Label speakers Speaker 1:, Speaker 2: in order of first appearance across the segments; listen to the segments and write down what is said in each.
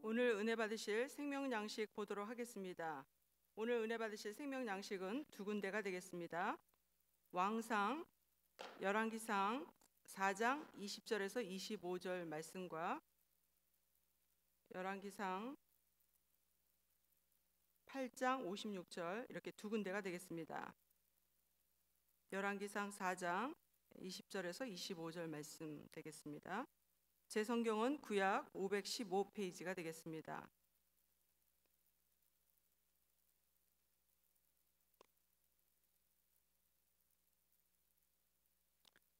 Speaker 1: 오늘 은혜 받으실 생명 양식 보도록 하겠습니다. 오늘 은혜 받으실 생명 양식은 두 군데가 되겠습니다. 왕상 열왕기상 4장 20절에서 25절 말씀과 열왕기상 8장 56절 이렇게 두 군데가 되겠습니다. 열왕기상 4장 20절에서 25절 말씀 되겠습니다. 제 성경은 구약 515페이지가 되겠습니다.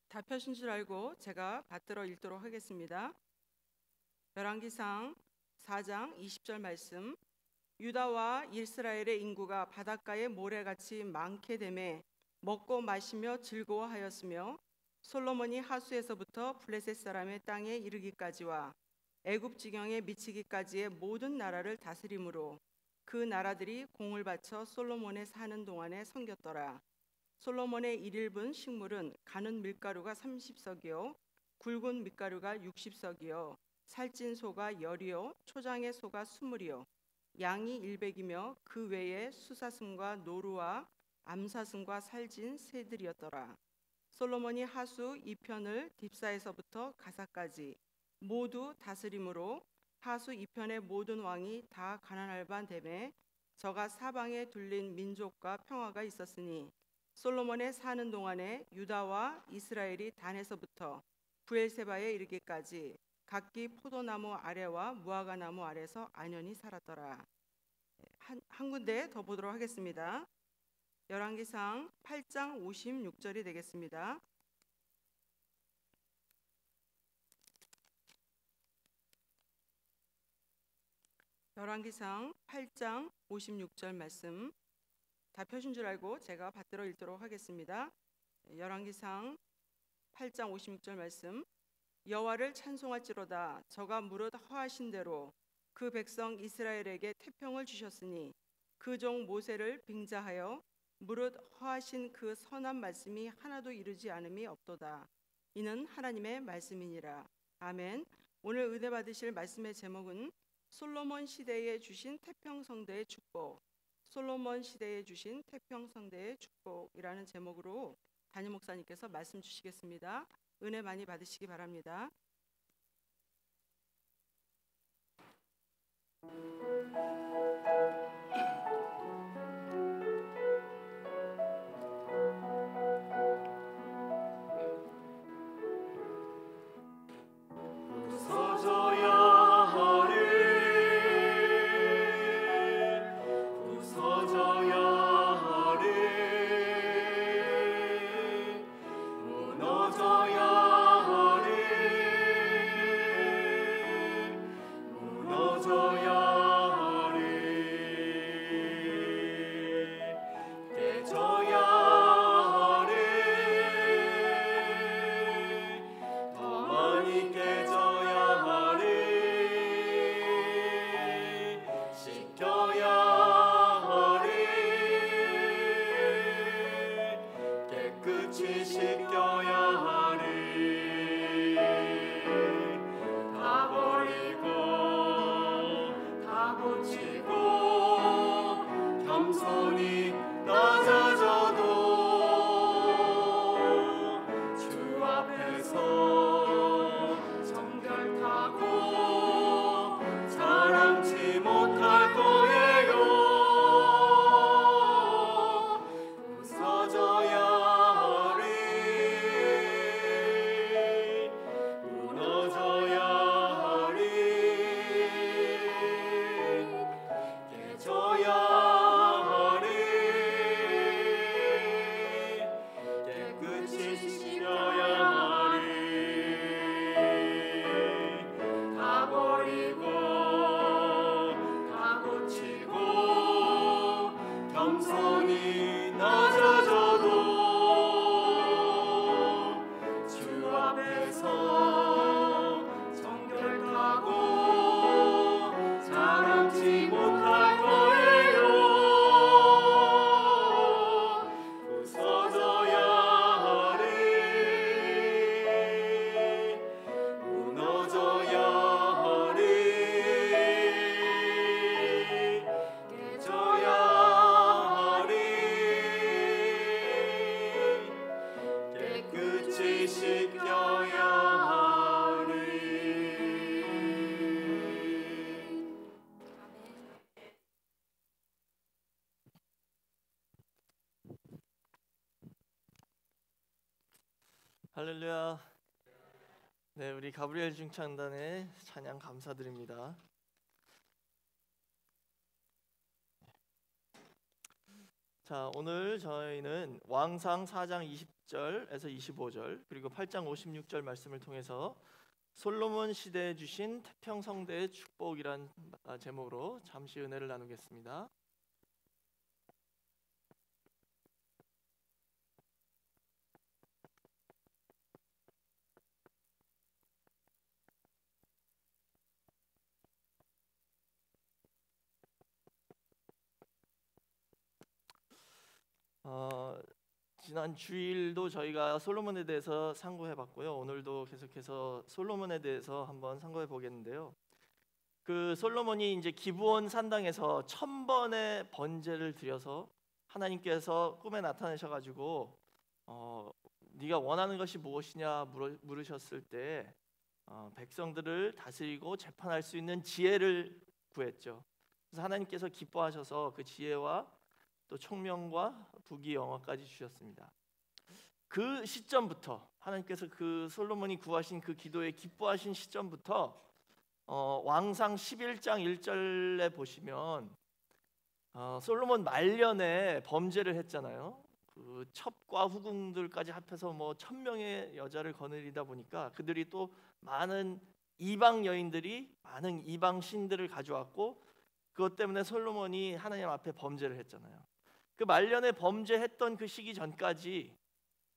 Speaker 1: 다 펴신 줄 알고 제가 받들어 읽도록 하겠습니다. 열왕기상 4장 20절 말씀. 유다와 이스라엘의 인구가 바닷가의 모래같이 많게 되매 먹고 마시며 즐거워하였으며 솔로몬이 하수에서부터 블레셋 사람의 땅에 이르기까지와 애굽 지경에 미치기까지의 모든 나라를 다스림으로 그 나라들이 공을 바쳐 솔로몬에 사는 동안에 섬겼더라. 솔로몬의 일일분 식물은 가는 밀가루가 30석이요 굵은 밀가루가 60석이요 살찐 소가 10이요 초장의 소가 20이요 양이 100이며 그 외에 수사슴과 노루와 암사슴과 살진 새들이었더라. 솔로몬이 하수 2편을 딥사에서부터 가사까지 모두 다스림으로 하수 2편의 모든 왕이 다 가난할 반 되매 저가 사방에 둘린 민족과 평화가 있었으니 솔로몬에 사는 동안에 유다와 이스라엘이 단에서부터 부엘세바에 이르기까지 각기 포도나무 아래와 무화과 나무 아래서 안연히 살았더라. 한 군데 더 보도록 하겠습니다. 열왕기상 8장 56절이 되겠습니다. 열왕기상 8장 56절 말씀 다 펴신 줄 알고 제가 받들어 읽도록 하겠습니다. 열왕기상 8장 56절 말씀. 여호와를 찬송할지로다. 저가 무릇 허하신 대로 그 백성 이스라엘에게 태평을 주셨으니 그 종 모세를 빙자하여 무릇 허하신 그 선한 말씀이 하나도 이루지 않음이 없도다. 이는 하나님의 말씀이니라. 아멘. 오늘 은혜 받으실 말씀의 제목은 솔로몬 시대에 주신 태평성대의 축복, 솔로몬 시대에 주신 태평성대의 축복이라는 제목으로 담임 목사님께서 말씀 주시겠습니다. 은혜 많이 받으시기 바랍니다.
Speaker 2: 할렐루야. 네, 우리 가브리엘 중창단의 찬양 감사드립니다. 자, 오늘 저희는 왕상 4장 20절에서 25절 그리고 8장 56절 말씀을 통해서 솔로몬 시대에 주신 태평성대의 축복이란 제목으로 잠시 은혜를 나누겠습니다. 지난 주일도 저희가 솔로몬에 대해서 상고해봤고요. 오늘도 계속해서 솔로몬에 대해서 한번 상고해 보겠는데요. 그 솔로몬이 이제 기브온 산당에서 1000번의 번제를 드려서 하나님께서 꿈에 나타나셔가지고 네가 원하는 것이 무엇이냐 물으셨을 때 백성들을 다스리고 재판할 수 있는 지혜를 구했죠. 그래서 하나님께서 기뻐하셔서 그 지혜와 또 총명과 부귀 영화까지 주셨습니다. 그 시점부터 하나님께서 그 솔로몬이 구하신 그 기도에 기뻐하신 시점부터 왕상 11장 1절에 보시면 솔로몬 말년에 범죄를 했잖아요. 그 첩과 후궁들까지 합해서 뭐 1000명의 여자를 거느리다 보니까 그들이 또 많은 이방 여인들이 많은 이방 신들을 가져왔고 그것 때문에 솔로몬이 하나님 앞에 범죄를 했잖아요. 그 말년에 범죄했던 그 시기 전까지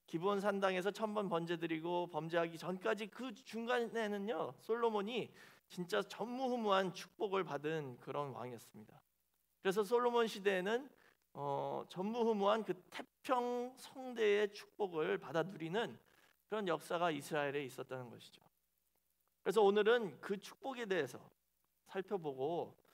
Speaker 2: 기브온 산당에서 1000번 번제 드리고 범죄하기 전까지 그 중간에는요 솔로몬이 진짜 전무후무한 축복을 받은 그런 왕이었습니다. 그래서 솔로몬 시대에는 전무후무한 그 태평 성대의 축복을 받아 누리는 그런 역사가 이스라엘에 있었다는 것이죠. 그래서 오늘은 그 축복에 대해서 살펴보고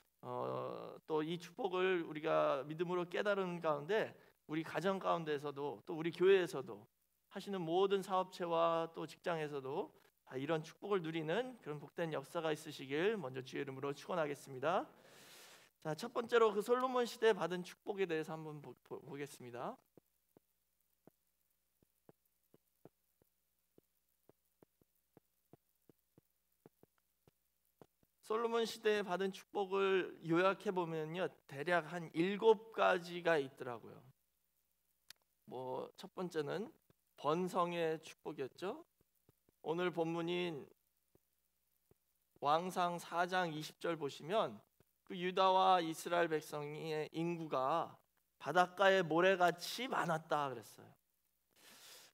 Speaker 2: 또 이 축복을 우리가 믿음으로 깨달은 가운데 우리 가정 가운데에서도 또 우리 교회에서도 하시는 모든 사업체와 또 직장에서도 이런 축복을 누리는 그런 복된 역사가 있으시길 먼저 주의 이름으로 축원하겠습니다. 자, 첫 번째로 그 솔로몬 시대에 받은 축복에 대해서 한번 보겠습니다. 솔로몬 시대에 받은 축복을 요약해 보면요 대략 한 7가지가 있더라고요. 뭐 첫 번째는 번성의 축복이었죠. 오늘 본문인 왕상 4장 20절 보시면 그 유다와 이스라엘 백성의 인구가 바닷가의 모래같이 많았다 그랬어요.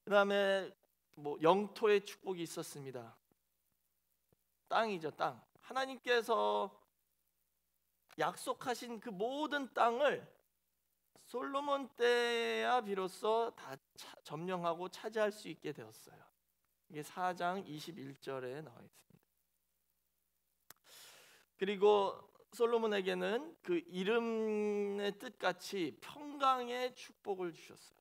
Speaker 2: 그다음에 뭐 영토의 축복이 있었습니다. 땅이죠, 땅. 하나님께서 약속하신 그 모든 땅을 솔로몬 때야 비로소 다 점령하고 차지할 수 있게 되었어요. 이게 4장 21절에 나와 있습니다. 그리고 솔로몬에게는 그 이름의 뜻같이 평강의 축복을 주셨어요.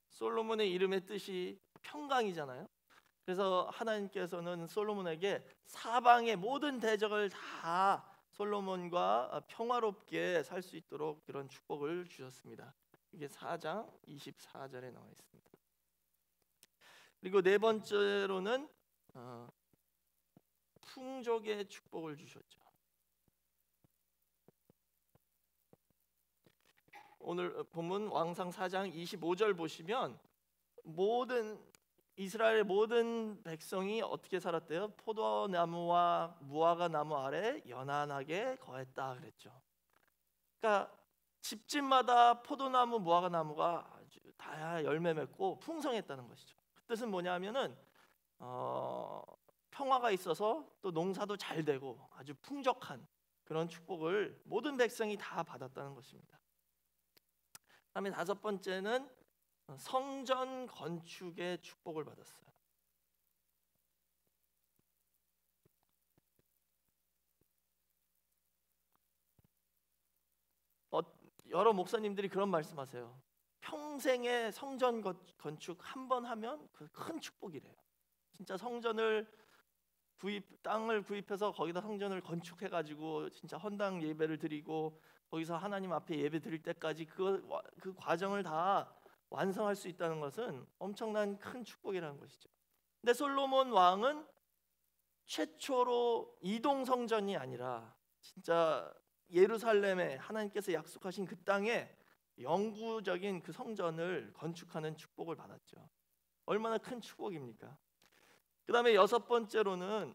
Speaker 2: 솔로몬의 이름의 뜻이 평강이잖아요. 그래서 하나님께서는 솔로몬에게 사방의 모든 대적을 다 솔로몬과 평화롭게 살 수 있도록 그런 축복을 주셨습니다. 이게 4장 24절에 나와 있습니다. 그리고 네 번째로는 풍족의 축복을 주셨죠. 오늘 본문 왕상 4장 25절 보시면 이스라엘의 모든 백성이 어떻게 살았대요? 포도나무와 무화과 나무 아래 연한하게 거했다 그랬죠. 그러니까 집집마다 포도나무, 무화과 나무가 아주 다 열매 맺고 풍성했다는 것이죠. 그 뜻은 뭐냐면은 평화가 있어서 또 농사도 잘 되고 아주 풍족한 그런 축복을 모든 백성이 다 받았다는 것입니다. 그다음에 다섯 번째는 성전 건축의 축복을 받았어요. 여러 목사님들이 그런 말씀하세요. 평생에 성전 건축 한 번 하면 그 큰 축복이래요. 진짜 땅을 구입해서 거기다 성전을 건축해가지고 진짜 헌당 예배를 드리고 거기서 하나님 앞에 예배 드릴 때까지 그 과정을 다 완성할 수 있다는 것은 엄청난 큰 축복이라는 것이죠. 근데 솔로몬 왕은 최초로 이동 성전이 아니라 진짜 예루살렘에 하나님께서 약속하신 그 땅에 영구적인 그 성전을 건축하는 축복을 받았죠. 얼마나 큰 축복입니까? 그 다음에 여섯 번째로는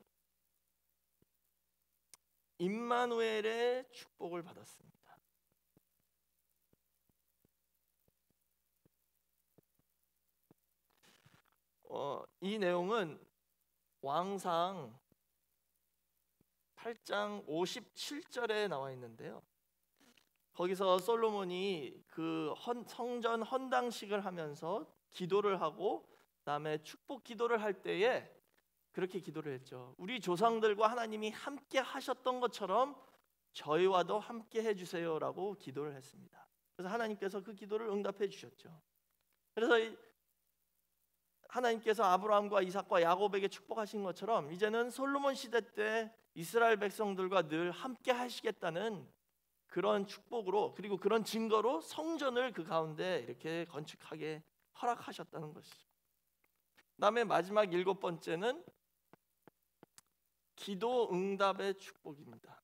Speaker 2: 임마누엘의 축복을 받았습니다. 이 내용은 왕상 8장 57절에 나와 있는데요. 거기서 솔로몬이 그 성전 헌당식을 하면서 기도를 하고 그다음에 축복 기도를 할 때에 그렇게 기도를 했죠. 우리 조상들과 하나님이 함께 하셨던 것처럼 저희와도 함께 해주세요라고 기도를 했습니다. 그래서 하나님께서 그 기도를 응답해 주셨죠. 그래서 하나님께서 아브라함과 이삭과 야곱에게 축복하신 것처럼 이제는 솔로몬 시대 때 이스라엘 백성들과 늘 함께 하시겠다는 그런 축복으로, 그리고 그런 증거로 성전을 그 가운데 이렇게 건축하게 허락하셨다는 것이죠. 그다음에 마지막 일곱 번째는 기도 응답의 축복입니다.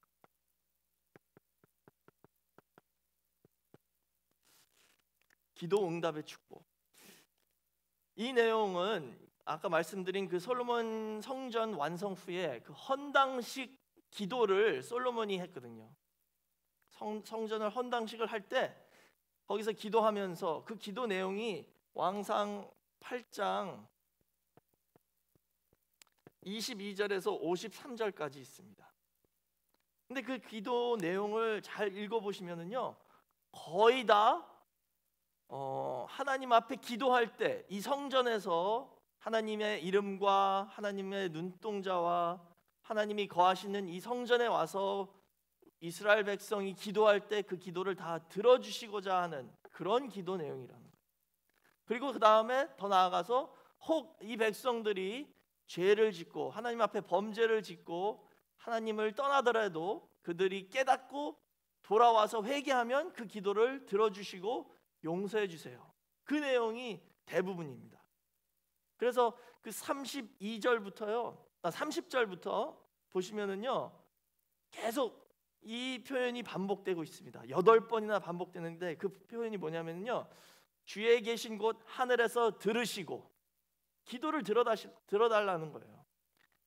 Speaker 2: 기도 응답의 축복. 이 내용은 아까 말씀드린 그 솔로몬 성전 완성 후에 그 헌당식 기도를 솔로몬이 했거든요. 성전을 헌당식을 할 때 거기서 기도하면서 그 기도 내용이 왕상 8장 22절에서 53절까지 있습니다. 근데 그 기도 내용을 잘 읽어보시면은요, 거의 다 하나님 앞에 기도할 때 이 성전에서 하나님의 이름과 하나님의 눈동자와 하나님이 거하시는 이 성전에 와서 이스라엘 백성이 기도할 때 그 기도를 다 들어주시고자 하는 그런 기도 내용이라는 거예요. 그리고 그 다음에 더 나아가서 혹 이 백성들이 죄를 짓고 하나님 앞에 범죄를 짓고 하나님을 떠나더라도 그들이 깨닫고 돌아와서 회개하면 그 기도를 들어주시고 용서해 주세요. 그 내용이 대부분입니다. 그래서 그 32절부터요, 30절부터 보시면은요, 계속 이 표현이 반복되고 있습니다. 8번이나 반복되는데 그 표현이 뭐냐면요, 주에 계신 곳 하늘에서 들으시고, 기도를 들어달라는 거예요.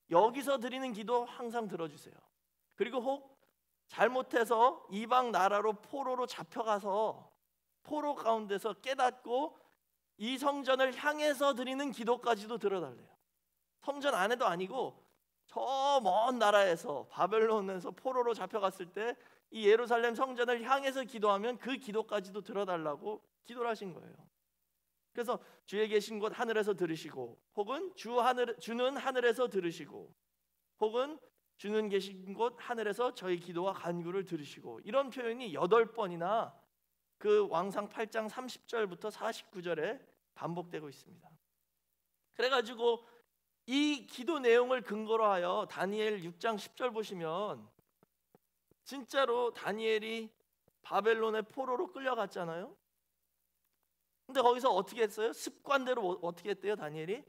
Speaker 2: 여기서 드리는 기도 항상 들어주세요. 그리고 혹 잘못해서 이방 나라로 포로로 잡혀가서 포로 가운데서 깨닫고 이 성전을 향해서 드리는 기도까지도 들어달래요. 성전 안에도 아니고 저 먼 나라에서 바벨론에서 포로로 잡혀갔을 때 이 예루살렘 성전을 향해서 기도하면 그 기도까지도 들어달라고 기도를 하신 거예요. 그래서 주에 계신 곳 하늘에서 들으시고, 혹은 주는 하늘에서 들으시고, 혹은 주는 계신 곳 하늘에서 저희 기도와 간구를 들으시고, 이런 표현이 8번이나 그 왕상 8장 30절부터 49절에 반복되고 있습니다. 그래가지고 이 기도 내용을 근거로 하여 다니엘 6장 10절 보시면 진짜로 다니엘이 바벨론의 포로로 끌려갔잖아요. 근데 거기서 어떻게 했어요? 습관대로 어떻게 했대요? 다니엘이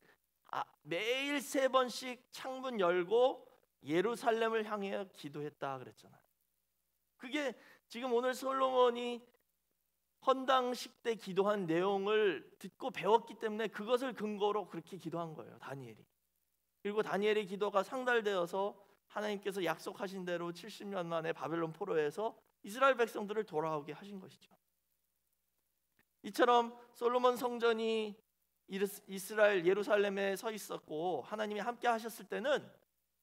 Speaker 2: 매일 3번씩 창문 열고 예루살렘을 향해 기도했다 그랬잖아요. 그게 지금 오늘 솔로몬이 헌당식 때 기도한 내용을 듣고 배웠기 때문에 그것을 근거로 그렇게 기도한 거예요, 다니엘이. 그리고 다니엘의 기도가 상달되어서 하나님께서 약속하신 대로 70년 만에 바벨론 포로에서 이스라엘 백성들을 돌아오게 하신 것이죠. 이처럼 솔로몬 성전이 이스라엘 예루살렘에 서 있었고 하나님이 함께 하셨을 때는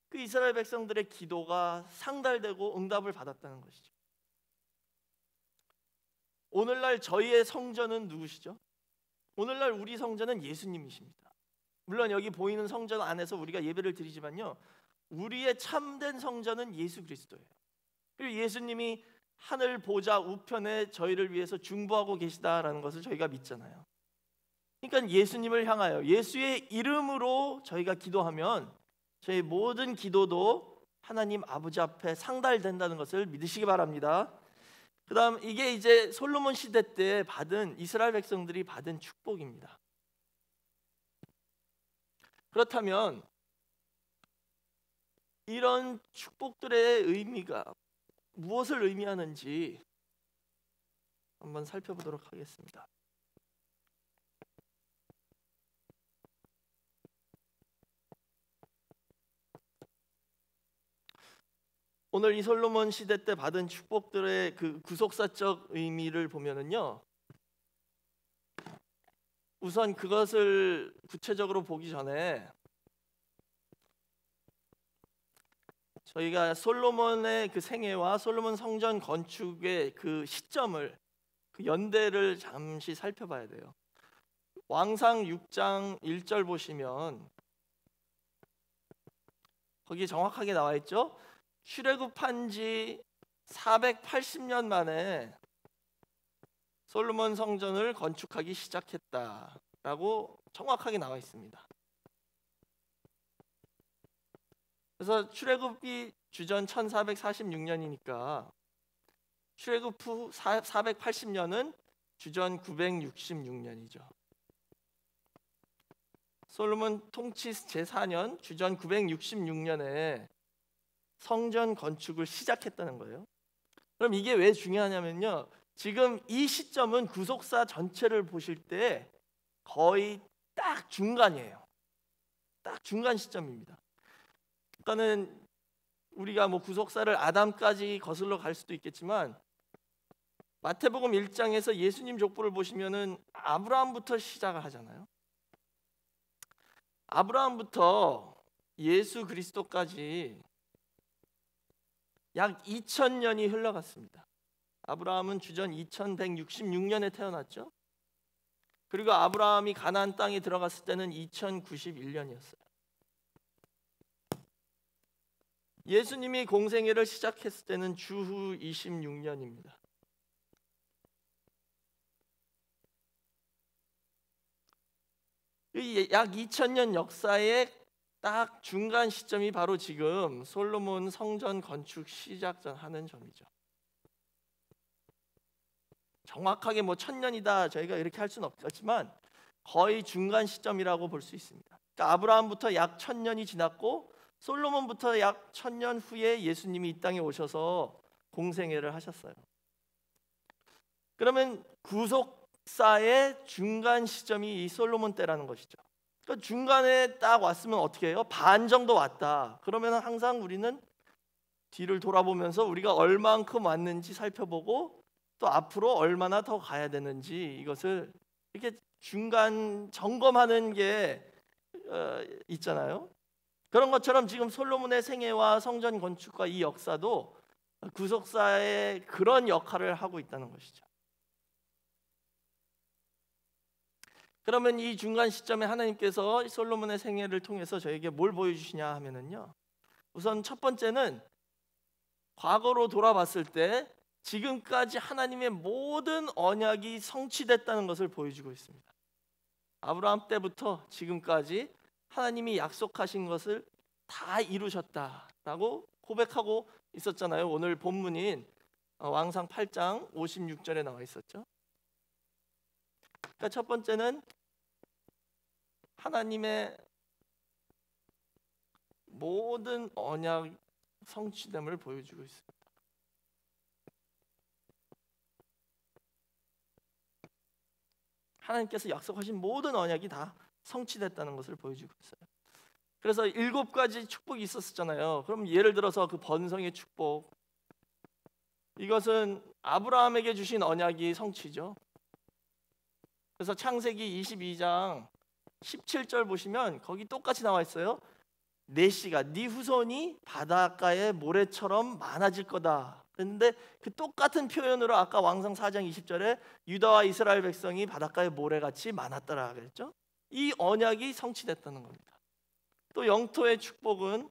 Speaker 2: 그 이스라엘 백성들의 기도가 상달되고 응답을 받았다는 것이죠. 오늘날 저희의 성전은 누구시죠? 오늘날 우리 성전은 예수님이십니다. 물론 여기 보이는 성전 안에서 우리가 예배를 드리지만요, 우리의 참된 성전은 예수 그리스도예요. 그리고 예수님이 하늘 보좌 우편에 저희를 위해서 중보하고 계시다라는 것을 저희가 믿잖아요. 그러니까 예수님을 향하여 예수의 이름으로 저희가 기도하면 저희 모든 기도도 하나님 아버지 앞에 상달된다는 것을 믿으시기 바랍니다. 그다음 이게 이제 솔로몬 시대 때 받은 이스라엘 백성들이 받은 축복입니다. 그렇다면 이런 축복들의 의미가 무엇을 의미하는지 한번 살펴보도록 하겠습니다. 오늘 이 솔로몬 시대 때 받은 축복들의 그 구속사적 의미를 보면은요, 우선 그것을 구체적으로 보기 전에 저희가 솔로몬의 그 생애와 솔로몬 성전 건축의 그 시점을, 그 연대를 잠시 살펴봐야 돼요. 왕상 6장 1절 보시면 거기 정확하게 나와 있죠. 출애굽한 지 480년 만에 솔로몬 성전을 건축하기 시작했다라고 정확하게 나와 있습니다. 그래서 출애굽이 주전 1446년이니까 출애굽 후 480년은 주전 966년이죠. 솔로몬 통치 제4년 주전 966년에 성전 건축을 시작했다는 거예요. 그럼 이게 왜 중요하냐면요, 지금 이 시점은 구속사 전체를 보실 때 거의 딱 중간이에요. 딱 중간 시점입니다. 그러니까는 우리가 뭐 구속사를 아담까지 거슬러 갈 수도 있겠지만 마태복음 1장에서 예수님 족보를 보시면은 아브라함부터 시작을 하잖아요. 아브라함부터 예수 그리스도까지 약 2000년이 흘러갔습니다. 아브라함은 주전 2166년에 태어났죠. 그리고 아브라함이 가나안 땅에 들어갔을 때는 2091년이었어요. 예수님이 공생애를 시작했을 때는 주후 26년입니다. 약 2000년 역사의 딱 중간 시점이 바로 지금 솔로몬 성전 건축 시작하는 점이죠. 정확하게 뭐 1000년이다 저희가 이렇게 할 수는 없지만 거의 중간 시점이라고 볼 수 있습니다. 그러니까 아브라함부터 약 1000년이 지났고 솔로몬부터 약 1000년 후에 예수님이 이 땅에 오셔서 공생애를 하셨어요. 그러면 구속사의 중간 시점이 이 솔로몬 때라는 것이죠. 그러니까 중간에 딱 왔으면 어떻게 해요? 반 정도 왔다. 그러면 항상 우리는 뒤를 돌아보면서 우리가 얼만큼 왔는지 살펴보고 또 앞으로 얼마나 더 가야 되는지 이것을 이렇게 중간 점검하는 게 있잖아요. 그런 것처럼 지금 솔로몬의 생애와 성전 건축과 이 역사도 구속사의 그런 역할을 하고 있다는 것이죠. 그러면 이 중간 시점에 하나님께서 솔로몬의 생애를 통해서 저에게 뭘 보여주시냐 하면은요, 우선 첫 번째는 과거로 돌아봤을 때 지금까지 하나님의 모든 언약이 성취됐다는 것을 보여주고 있습니다. 아브라함 때부터 지금까지 하나님이 약속하신 것을 다 이루셨다라고 고백하고 있었잖아요. 오늘 본문인 왕상 8장 56절에 나와 있었죠. 그러니까 첫 번째는 하나님의 모든 언약 성취됨을 보여주고 있습니다. 하나님께서 약속하신 모든 언약이 다 성취됐다는 것을 보여주고 있어요. 그래서 7가지 축복이 있었잖아요. 그럼 예를 들어서 그 번성의 축복, 이것은 아브라함에게 주신 언약이 성취죠. 그래서 창세기 22장 17절 보시면 거기 똑같이 나와 있어요. 네 씨가 네 후손이 바닷가의 모래처럼 많아질 거다. 그런데 그 똑같은 표현으로 아까 왕상 4장 20절에 유다와 이스라엘 백성이 바닷가의 모래같이 많았더라 그랬죠. 이 언약이 성취됐다는 겁니다. 또 영토의 축복은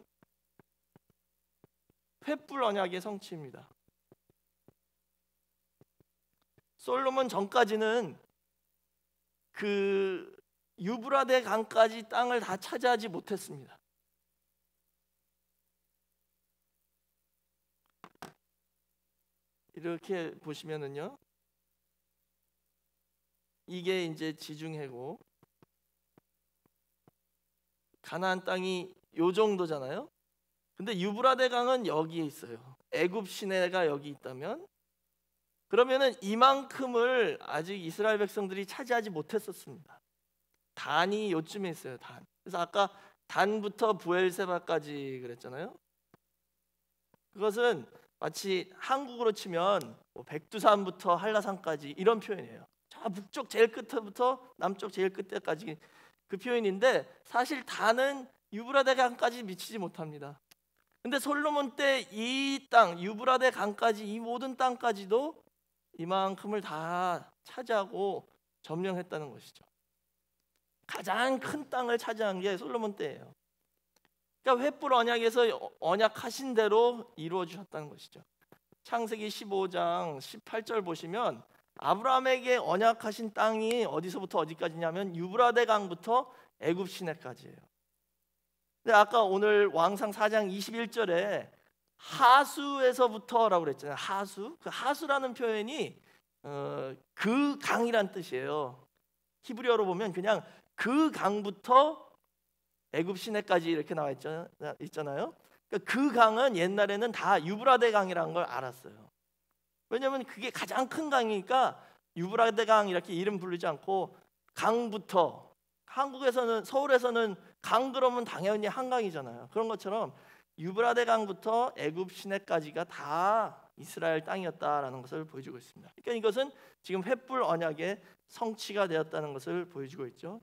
Speaker 2: 횃불 언약의 성취입니다. 솔로몬 전까지는 그 유브라데 강까지 땅을 다 차지하지 못했습니다. 이렇게 보시면은요, 이게 이제 지중해고 가나안 땅이 요 정도잖아요. 근데 유브라데 강은 여기에 있어요. 애굽 시내가 여기 있다면, 그러면은 이만큼을 아직 이스라엘 백성들이 차지하지 못했었습니다. 단이 요쯤에 있어요. 단. 그래서 아까 단부터 부엘세바까지 그랬잖아요. 그것은 마치 한국으로 치면 뭐 백두산부터 한라산까지 이런 표현이에요. 저 북쪽 제일 끝부터 남쪽 제일 끝에까지 그 표현인데, 사실 단은 유브라데 강까지 미치지 못합니다. 근데 솔로몬 때 이 땅 유브라데 강까지, 이 모든 땅까지도 이만큼을 다 차지하고 점령했다는 것이죠. 가장 큰 땅을 차지한 게 솔로몬 때예요. 그러니까 횃불 언약에서 언약하신 대로 이루어 주셨다는 것이죠. 창세기 15장 18절 보시면 아브라함에게 언약하신 땅이 어디서부터 어디까지냐면 유브라데 강부터 애굽 시내까지예요. 근데 아까 오늘 왕상 4장 21절에 하수에서부터라고 그랬잖아요. 하수. 그 하수라는 표현이 그 강이란 뜻이에요. 히브리어로 보면 그냥 그 강부터 애굽 시내까지 이렇게 나와 있잖아요. 그러니까 그 강은 옛날에는 다 유브라데 강이라는 걸 알았어요. 왜냐하면 그게 가장 큰 강이니까 유브라데 강 이렇게 이름 부르지 않고 강부터, 한국에서는 서울에서는 강 그러면 당연히 한강이잖아요. 그런 것처럼 유브라데 강부터 애굽 시내까지가 다 이스라엘 땅이었다라는 것을 보여주고 있습니다. 그러니까 이것은 지금 횃불 언약의 성취가 되었다는 것을 보여주고 있죠.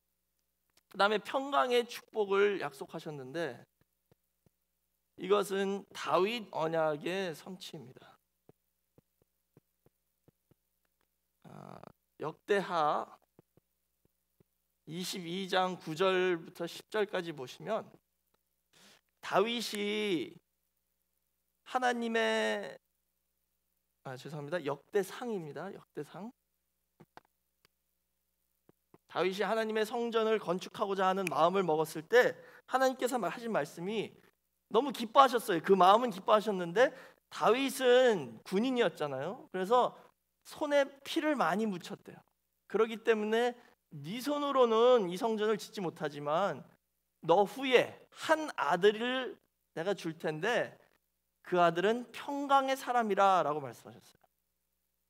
Speaker 2: 그 다음에 평강의 축복을 약속하셨는데, 이것은 다윗 언약의 성취입니다. 역대하 22장 9절부터 10절까지 보시면 다윗이 하나님의 역대상입니다. 역대상. 다윗이 하나님의 성전을 건축하고자 하는 마음을 먹었을 때 하나님께서 하신 말씀이 너무 기뻐하셨어요. 그 마음은 기뻐하셨는데 다윗은 군인이었잖아요. 그래서 손에 피를 많이 묻혔대요. 그렇기 때문에 네 손으로는 이 성전을 짓지 못하지만 너 후에 한 아들을 내가 줄 텐데 그 아들은 평강의 사람이라 라고 말씀하셨어요.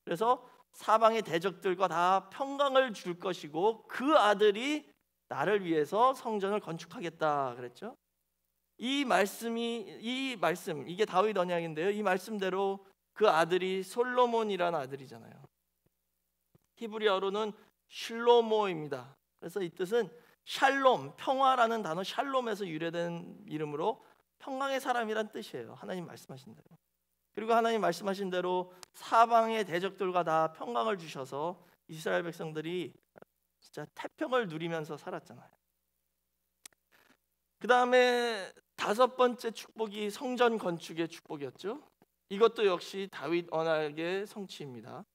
Speaker 2: 그래서 사방의 대적들과 다 평강을 줄 것이고 그 아들이 나를 위해서 성전을 건축하겠다 그랬죠. 이 말씀 이게 다윗 언약인데요. 이 말씀대로 그 아들이 솔로몬이라는 아들이잖아요. 히브리어로는 슐로모입니다. 그래서 이 뜻은 샬롬, 평화라는 단어 샬롬에서 유래된 이름으로 평강의 사람이란 뜻이에요. 하나님 말씀하신 대로. 그리고 하나님 말씀하신 대로 사방의 대적들과 다 평강을 주셔서 이스라엘 백성들이 진짜 태평을 누리면서 살았잖아요. 그 다음에 다섯 번째 축복이 성전 건축의 축복이었죠. 이것도 역시 다윗 언약의 성취입니다.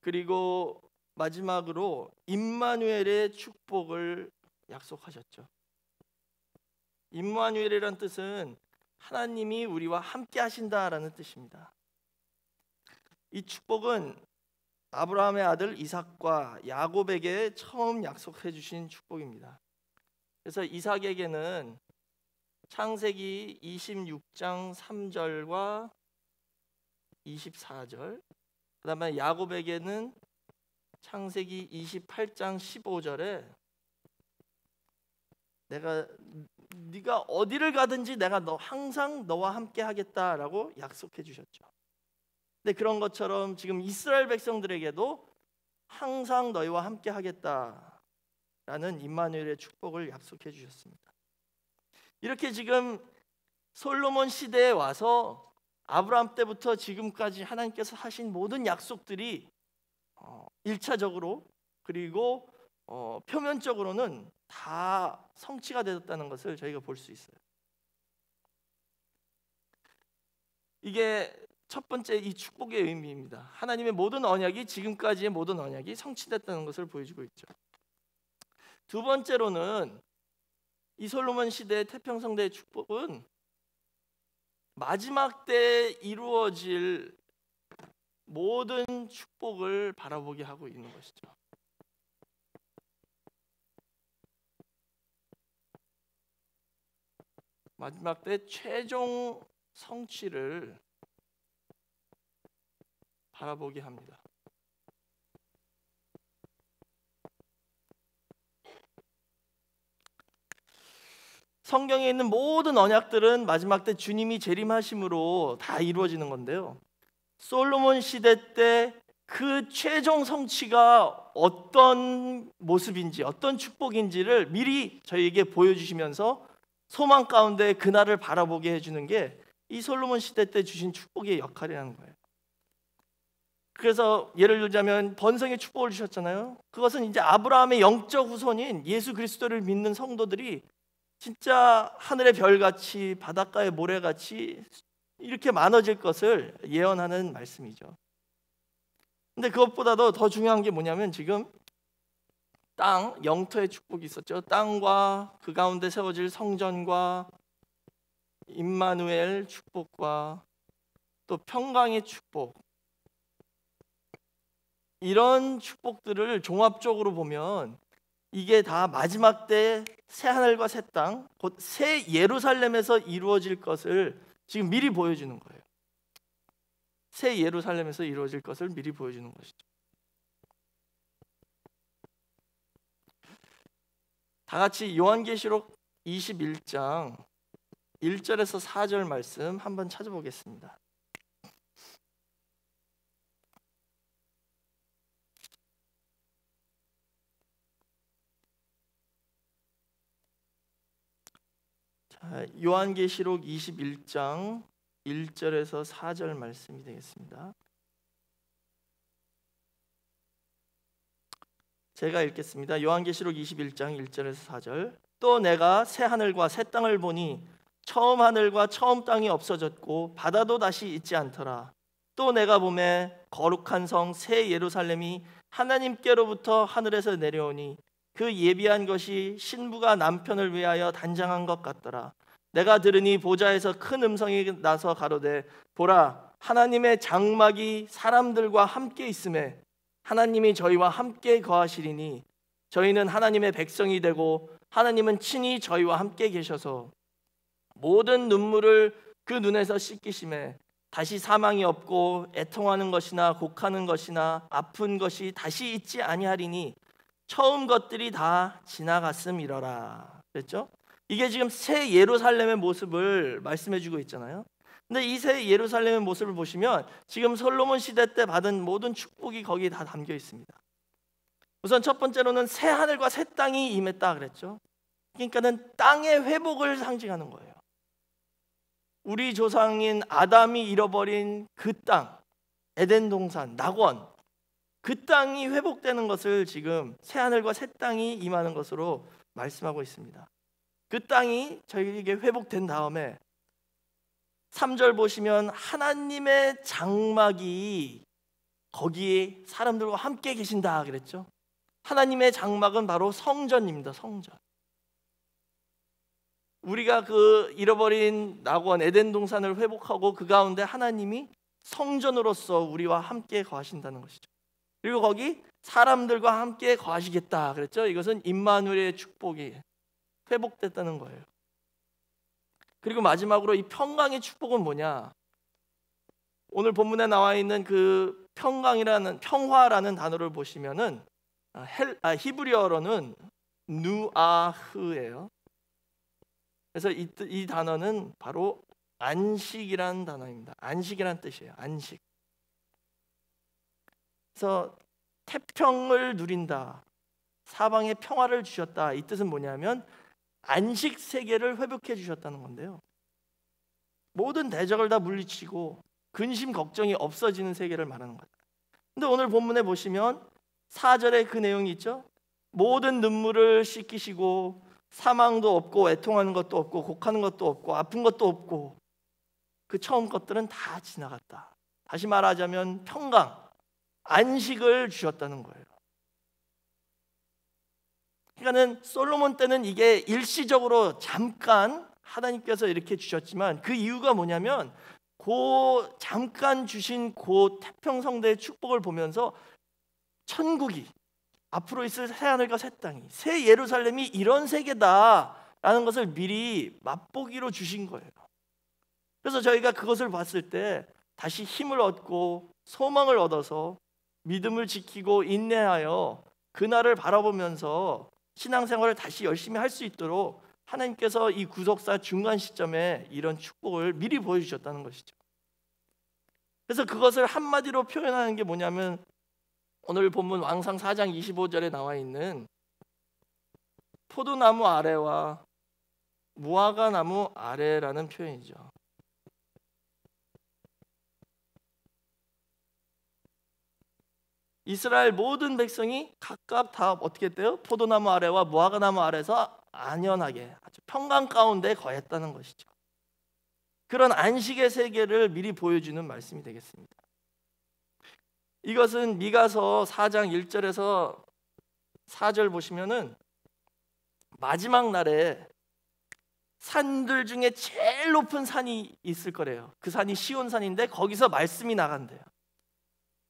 Speaker 2: 그리고 마지막으로 임마누엘의 축복을 약속하셨죠. 임마누엘이란 뜻은 하나님이 우리와 함께 하신다라는 뜻입니다. 이 축복은 아브라함의 아들 이삭과 야곱에게 처음 약속해 주신 축복입니다. 그래서 이삭에게는 창세기 26장 3절과 24절, 그다음에 야곱에게는 창세기 28장 15절에 네가 어디를 가든지 내가 항상 너와 함께 하겠다라고 약속해 주셨죠. 근데 그런 것처럼 지금 이스라엘 백성들에게도 항상 너희와 함께 하겠다라는 임마누엘의 축복을 약속해 주셨습니다. 이렇게 지금 솔로몬 시대에 와서 아브라함 때부터 지금까지 하나님께서 하신 모든 약속들이 1차적으로 그리고 표면적으로는 다 성취가 되었다는 것을 저희가 볼 수 있어요. 이게 첫 번째 이 축복의 의미입니다. 하나님의 모든 언약이, 지금까지의 모든 언약이 성취됐다는 것을 보여주고 있죠. 두 번째로는 이 솔로몬 시대의 태평성대의 축복은 마지막 때 이루어질 모든 축복을 바라보게 하고 있는 것이죠. 마지막 때 최종 성취를 바라보게 합니다. 성경에 있는 모든 언약들은 마지막 때 주님이 재림하심으로 다 이루어지는 건데요. 솔로몬 시대 때 그 최종 성취가 어떤 모습인지, 어떤 축복인지를 미리 저희에게 보여주시면서 소망 가운데 그날을 바라보게 해주는 게 이 솔로몬 시대 때 주신 축복의 역할이라는 거예요. 그래서 예를 들자면 번성의 축복을 주셨잖아요. 그것은 이제 아브라함의 영적 후손인 예수 그리스도를 믿는 성도들이 진짜 하늘의 별같이 바닷가의 모래같이 이렇게 많아질 것을 예언하는 말씀이죠. 근데 그것보다도 더 중요한 게 뭐냐면 지금 땅, 영토의 축복이 있었죠. 땅과 그 가운데 세워질 성전과 임마누엘 축복과 또 평강의 축복, 이런 축복들을 종합적으로 보면 이게 다 마지막 때 새 하늘과 새 땅, 곧 새 예루살렘에서 이루어질 것을 지금 미리 보여주는 거예요. 새 예루살렘에서 이루어질 것을 미리 보여주는 것이죠. 다 같이 요한계시록 21장 1절에서 4절 말씀 한번 찾아보겠습니다. 요한계시록 21장 1절에서 4절 말씀이 되겠습니다. 제가 읽겠습니다. 요한계시록 21장 1절에서 4절. 또 내가 새 하늘과 새 땅을 보니 처음 하늘과 처음 땅이 없어졌고 바다도 다시 있지 않더라. 또 내가 보매 거룩한 성 새 예루살렘이 하나님께로부터 하늘에서 내려오니 그 예비한 것이 신부가 남편을 위하여 단장한 것 같더라. 내가 들으니 보좌에서 큰 음성이 나서 가로되 보라, 하나님의 장막이 사람들과 함께 있음에 하나님이 저희와 함께 거하시리니 저희는 하나님의 백성이 되고 하나님은 친히 저희와 함께 계셔서 모든 눈물을 그 눈에서 씻기심에 다시 사망이 없고 애통하는 것이나 곡하는 것이나 아픈 것이 다시 있지 아니하리니 처음 것들이 다 지나갔음이러라. 그랬죠? 이게 지금 새 예루살렘의 모습을 말씀해주고 있잖아요. 근데 이 새 예루살렘의 모습을 보시면 지금 솔로몬 시대 때 받은 모든 축복이 거기에 다 담겨 있습니다. 우선 첫 번째로는 새 하늘과 새 땅이 임했다 그랬죠. 그러니까는 땅의 회복을 상징하는 거예요. 우리 조상인 아담이 잃어버린 그 땅, 에덴 동산, 낙원, 그 땅이 회복되는 것을 지금 새 하늘과 새 땅이 임하는 것으로 말씀하고 있습니다. 그 땅이 저희에게 회복된 다음에 3절 보시면 하나님의 장막이 거기에 사람들과 함께 계신다 그랬죠. 하나님의 장막은 바로 성전입니다. 성전. 우리가 그 잃어버린 낙원 에덴 동산을 회복하고 그 가운데 하나님이 성전으로서 우리와 함께 거하신다는 것이죠. 그리고 거기 사람들과 함께 거하시겠다 그랬죠. 이것은 임마누엘의 축복이 회복됐다는 거예요. 그리고 마지막으로 이 평강의 축복은 뭐냐? 오늘 본문에 나와 있는 그 평화라는 단어를 보시면은 히브리어로는 누아흐예요. 그래서 이 단어는 바로 안식이라는 단어입니다. 안식이라는 뜻이에요. 안식. 그래서 태평을 누린다, 사방에 평화를 주셨다, 이 뜻은 뭐냐면 안식 세계를 회복해 주셨다는 건데요. 모든 대적을 다 물리치고 근심 걱정이 없어지는 세계를 말하는 거예요. 근데 오늘 본문에 보시면 4절에 그 내용이 있죠. 모든 눈물을 씻기시고 사망도 없고 애통하는 것도 없고 곡하는 것도 없고 아픈 것도 없고 그 처음 것들은 다 지나갔다. 다시 말하자면 평강, 안식을 주셨다는 거예요. 그러니까는 솔로몬 때는 이게 일시적으로 잠깐 하나님께서 이렇게 주셨지만 그 이유가 뭐냐면 잠깐 주신 그 태평성대의 축복을 보면서 천국이, 앞으로 있을 새하늘과 새 땅이, 새 예루살렘이 이런 세계다라는 것을 미리 맛보기로 주신 거예요. 그래서 저희가 그것을 봤을 때 다시 힘을 얻고 소망을 얻어서 믿음을 지키고 인내하여 그날을 바라보면서 신앙생활을 다시 열심히 할 수 있도록 하나님께서 이 구속사 중간 시점에 이런 축복을 미리 보여주셨다는 것이죠. 그래서 그것을 한마디로 표현하는 게 뭐냐면 오늘 본문 왕상 4장 25절에 나와 있는 포도나무 아래와 무화과 나무 아래라는 표현이죠. 이스라엘 모든 백성이 각각 다 어떻게 돼요? 포도나무 아래와 무화과 나무 아래서 안연하게 아주 평강 가운데 거했다는 것이죠. 그런 안식의 세계를 미리 보여주는 말씀이 되겠습니다. 이것은 미가서 4장 1절에서 4절 보시면은 마지막 날에 산들 중에 제일 높은 산이 있을 거래요. 그 산이 시온산인데 거기서 말씀이 나간대요.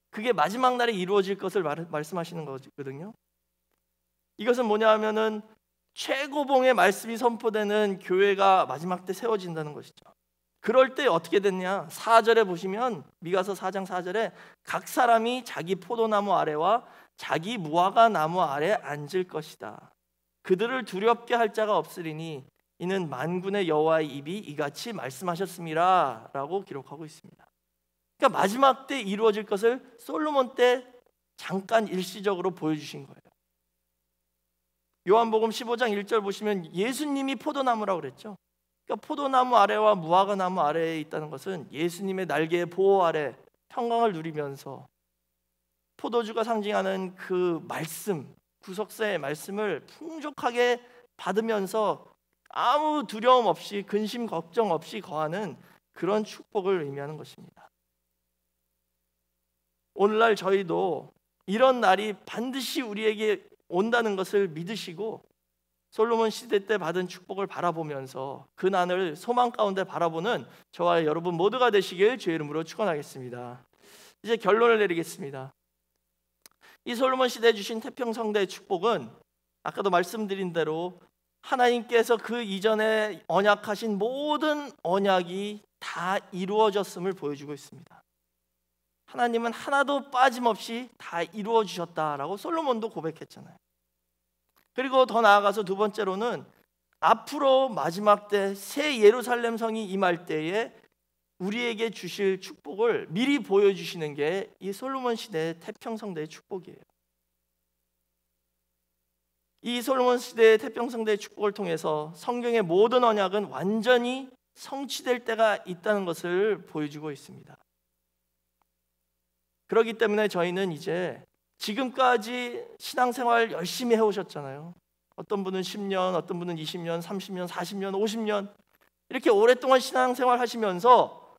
Speaker 2: 그게 마지막 날에 이루어질 것을 말씀하시는 거거든요. 이것은 뭐냐 하면은 최고봉의 말씀이 선포되는 교회가 마지막 때 세워진다는 것이죠. 그럴 때 어떻게 됐냐? 4절에 보시면 미가서 4장 4절에 각 사람이 자기 포도나무 아래와 자기 무화과 나무 아래 앉을 것이다. 그들을 두렵게 할 자가 없으리니 이는 만군의 여호와의 입이 이같이 말씀하셨습니다 라고 기록하고 있습니다. 그러니까 마지막 때 이루어질 것을 솔로몬 때 잠깐 일시적으로 보여주신 거예요. 요한복음 15장 1절 보시면 예수님이 포도나무라고 그랬죠. 그러니까 포도나무 아래와 무화과 나무 아래에 있다는 것은 예수님의 날개의 보호 아래 평강을 누리면서 포도주가 상징하는 그 말씀, 구속사의 말씀을 풍족하게 받으면서 아무 두려움 없이 근심 걱정 없이 거하는 그런 축복을 의미하는 것입니다. 오늘날 저희도 이런 날이 반드시 우리에게 온다는 것을 믿으시고 솔로몬 시대 때 받은 축복을 바라보면서 그 난을 소망 가운데 바라보는 저와 여러분 모두가 되시길 주의 이름으로 축원하겠습니다. 이제 결론을 내리겠습니다. 이 솔로몬 시대에 주신 태평성대의 축복은 아까도 말씀드린 대로 하나님께서 그 이전에 언약하신 모든 언약이 다 이루어졌음을 보여주고 있습니다. 하나님은 하나도 빠짐없이 다 이루어 주셨다라고 솔로몬도 고백했잖아요. 그리고 더 나아가서 두 번째로는 앞으로 마지막 때 새 예루살렘 성이 임할 때에 우리에게 주실 축복을 미리 보여주시는 게 이 솔로몬 시대의 태평성대의 축복이에요. 이 솔로몬 시대의 태평성대의 축복을 통해서 성경의 모든 언약은 완전히 성취될 때가 있다는 것을 보여주고 있습니다. 그렇기 때문에 저희는 이제 지금까지 신앙생활 열심히 해오셨잖아요. 어떤 분은 10년, 어떤 분은 20년, 30년, 40년, 50년 이렇게 오랫동안 신앙생활 하시면서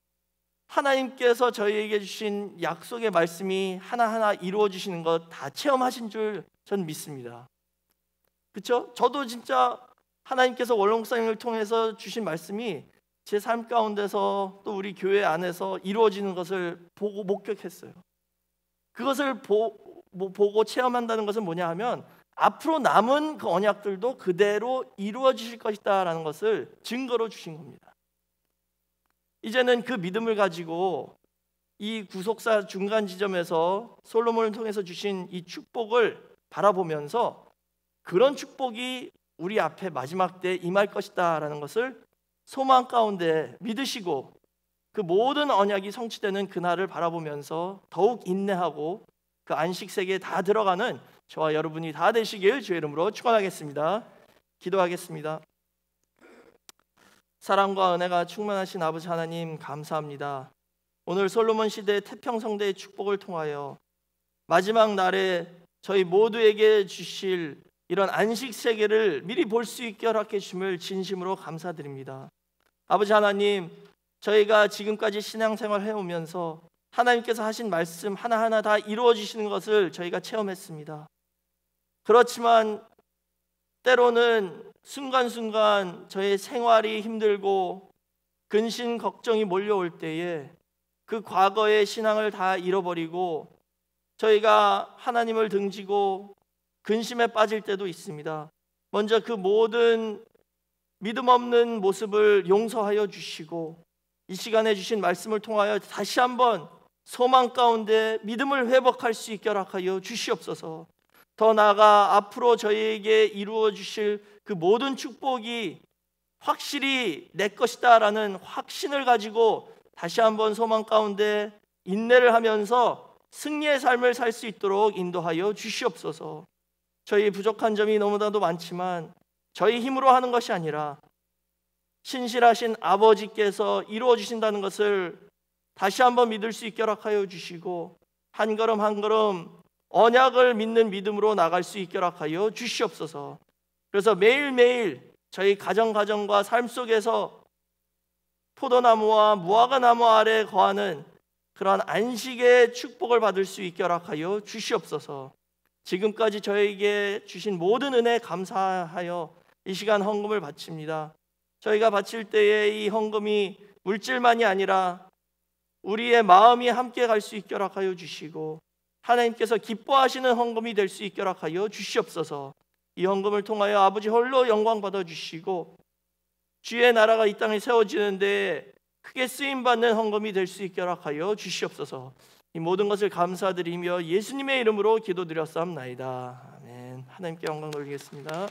Speaker 2: 하나님께서 저희에게 주신 약속의 말씀이 하나하나 이루어 주시는 것 다 체험하신 줄 전 믿습니다. 그렇죠? 저도 진짜 하나님께서 원로목사님을 통해서 주신 말씀이 제 삶 가운데서 또 우리 교회 안에서 이루어지는 것을 보고 목격했어요. 그것을 보고 체험한다는 것은 뭐냐 하면 앞으로 남은 그 언약들도 그대로 이루어 주실 것이다 라는 것을 증거로 주신 겁니다. 이제는 그 믿음을 가지고 이 구속사 중간 지점에서 솔로몬을 통해서 주신 이 축복을 바라보면서 그런 축복이 우리 앞에 마지막 때 임할 것이다 라는 것을 소망 가운데 믿으시고 그 모든 언약이 성취되는 그날을 바라보면서 더욱 인내하고 그 안식 세계에 다 들어가는 저와 여러분이 다 되시길 주의 이름으로 축원하겠습니다. 기도하겠습니다. 사랑과 은혜가 충만하신 아버지 하나님 감사합니다. 오늘 솔로몬 시대의 태평성대의 축복을 통하여 마지막 날에 저희 모두에게 주실 이런 안식 세계를 미리 볼 수 있게 허락해 주심을 진심으로 감사드립니다. 아버지 하나님, 저희가 지금까지 신앙생활 해오면서 하나님께서 하신 말씀 하나하나 다 이루어 주시는 것을 저희가 체험했습니다. 그렇지만 때로는 순간순간 저의 생활이 힘들고 근심 걱정이 몰려올 때에 그 과거의 신앙을 다 잃어버리고 저희가 하나님을 등지고 근심에 빠질 때도 있습니다. 먼저 그 모든 믿음 없는 모습을 용서하여 주시고 이 시간에 주신 말씀을 통하여 다시 한번 소망 가운데 믿음을 회복할 수 있게 허락하여 주시옵소서. 더 나아가 앞으로 저희에게 이루어 주실 그 모든 축복이 확실히 내 것이다 라는 확신을 가지고 다시 한번 소망 가운데 인내를 하면서 승리의 삶을 살 수 있도록 인도하여 주시옵소서. 저희 부족한 점이 너무나도 많지만 저희 힘으로 하는 것이 아니라 신실하신 아버지께서 이루어 주신다는 것을 다시 한번 믿을 수 있게 허락하여 주시고 한 걸음 한 걸음 언약을 믿는 믿음으로 나갈 수 있게 허락하여 주시옵소서. 그래서 매일매일 저희 가정과 삶 속에서 포도나무와 무화과나무 아래 거하는 그러한 안식의 축복을 받을 수 있게 허락하여 주시옵소서. 지금까지 저에게 주신 모든 은혜 감사하여 이 시간 헌금을 바칩니다. 저희가 바칠 때에 이 헌금이 물질만이 아니라 우리의 마음이 함께 갈 수 있게 허락하여 주시고 하나님께서 기뻐하시는 헌금이 될 수 있게 허락하여 주시옵소서. 이 헌금을 통하여 아버지 홀로 영광 받아 주시고 주의 나라가 이 땅에 세워지는데 크게 쓰임받는 헌금이 될 수 있게 허락하여 주시옵소서. 이 모든 것을 감사드리며 예수님의 이름으로 기도드렸사옵나이다. 아멘. 하나님께 영광 돌리겠습니다.